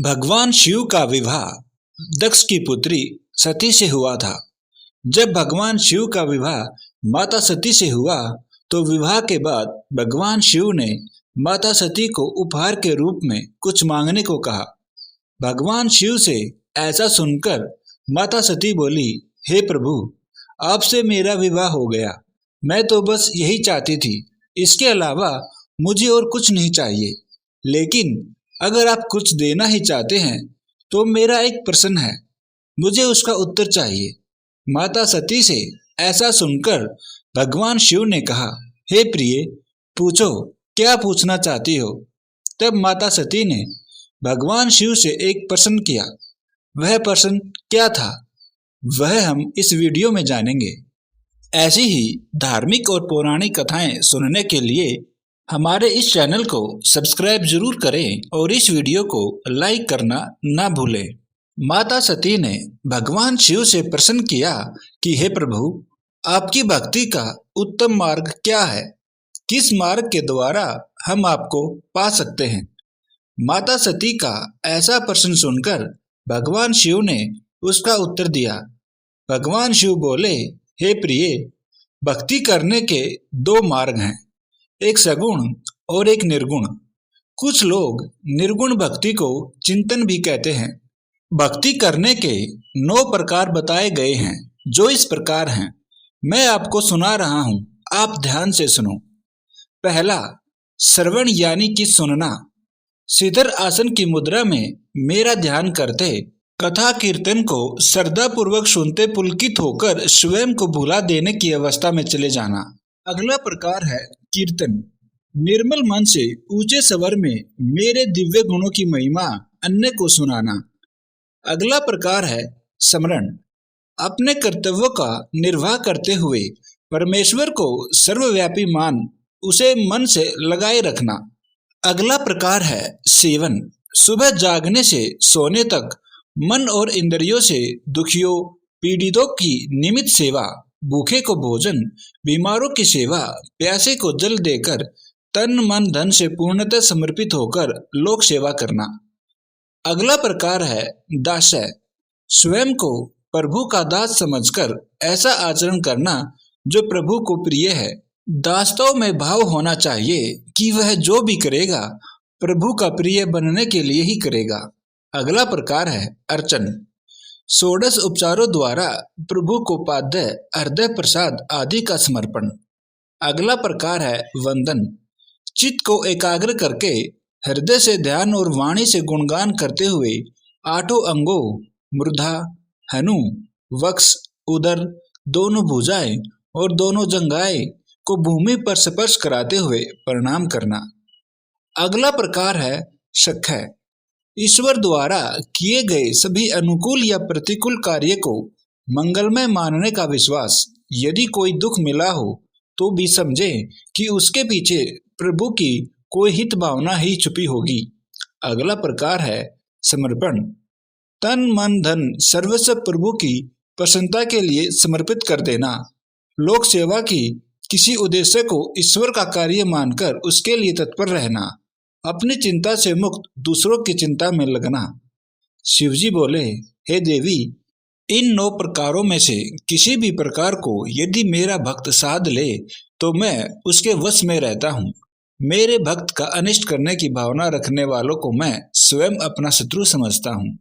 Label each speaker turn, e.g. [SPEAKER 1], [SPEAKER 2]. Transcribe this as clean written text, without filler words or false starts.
[SPEAKER 1] भगवान शिव का विवाह दक्ष की पुत्री सती से हुआ था। जब भगवान शिव का विवाह माता सती से हुआ तो विवाह के बाद भगवान शिव ने माता सती को उपहार के रूप में कुछ मांगने को कहा। भगवान शिव से ऐसा सुनकर माता सती बोली, हे प्रभु, आपसे मेरा विवाह हो गया। मैं तो बस यही चाहती थी, इसके अलावा मुझे और कुछ नहीं चाहिए। लेकिन अगर आप कुछ देना ही चाहते हैं तो मेरा एक प्रश्न है, मुझे उसका उत्तर चाहिए। माता सती से ऐसा सुनकर भगवान शिव ने कहा, हे प्रिय, पूछो, क्या पूछना चाहती हो। तब माता सती ने भगवान शिव से एक प्रश्न किया। वह प्रश्न क्या था, वह हम इस वीडियो में जानेंगे। ऐसी ही धार्मिक और पौराणिक कथाएं सुनने के लिए हमारे इस चैनल को सब्सक्राइब जरूर करें और इस वीडियो को लाइक करना ना भूलें। माता सती ने भगवान शिव से प्रश्न किया कि हे प्रभु, आपकी भक्ति का उत्तम मार्ग क्या है? किस मार्ग के द्वारा हम आपको पा सकते हैं? माता सती का ऐसा प्रश्न सुनकर भगवान शिव ने उसका उत्तर दिया। भगवान शिव बोले, हे प्रिय, भक्ति करने के दो मार्ग हैं, एक सगुण और एक निर्गुण। कुछ लोग निर्गुण भक्ति को चिंतन भी कहते हैं। भक्ति करने के 9 प्रकार बताए गए हैं, जो इस प्रकार हैं। मैं आपको सुना रहा हूं, आप ध्यान से सुनो। पहला, श्रवण यानी कि सुनना। सिद्धर आसन की मुद्रा में मेरा ध्यान करते कथा कीर्तन को श्रद्धा पूर्वक सुनते पुलकित होकर स्वयं को भुला देने की अवस्था में चले जाना। अगला प्रकार है कीर्तन। निर्मल मन से ऊंचे स्वर में मेरे दिव्य गुणों की महिमा अन्य को सुनाना। अगला प्रकार है स्मरण। अपने कर्तव्यों का निर्वाह करते हुए परमेश्वर को सर्वव्यापी मान उसे मन से लगाए रखना। अगला प्रकार है सेवन। सुबह जागने से सोने तक मन और इंद्रियों से दुखियों पीड़ितों की नियमित सेवा, भूखे को भोजन, बीमारों की सेवा, प्यासे को जल देकर तन मन धन से पूर्णतः समर्पित होकर लोक सेवा करना। अगला प्रकार है दास्य। स्वयं को प्रभु का दास समझकर ऐसा आचरण करना जो प्रभु को प्रिय है। दासत्व में भाव होना चाहिए कि वह जो भी करेगा प्रभु का प्रिय बनने के लिए ही करेगा। अगला प्रकार है अर्चन। 16 उपचारों द्वारा प्रभु को पाद्य, हृदय प्रसाद आदि का समर्पण। अगला प्रकार है वंदन। चित्त को एकाग्र करके हृदय से ध्यान और वाणी से गुणगान करते हुए 8 अंगों मूर्धा, हनु, वक्ष, उदर, दोनों भुजाएं और दोनों जंघाएं को भूमि पर स्पर्श कराते हुए प्रणाम करना। अगला प्रकार है सख्य। ईश्वर द्वारा किए गए सभी अनुकूल या प्रतिकूल कार्य को मंगलमय मानने का विश्वास। यदि कोई दुख मिला हो तो भी समझे कि उसके पीछे प्रभु की कोई हित भावना ही छुपी होगी। अगला प्रकार है समर्पण। तन मन धन सर्वस्व प्रभु की प्रसन्नता के लिए समर्पित कर देना। लोक सेवा की किसी उद्देश्य को ईश्वर का कार्य मानकर उसके लिए तत्पर रहना। अपनी चिंता से मुक्त दूसरों की चिंता में लगना। शिवजी बोले, हे देवी, इन 9 प्रकारों में से किसी भी प्रकार को यदि मेरा भक्त साध ले तो मैं उसके वश में रहता हूँ। मेरे भक्त का अनिष्ट करने की भावना रखने वालों को मैं स्वयं अपना शत्रु समझता हूँ।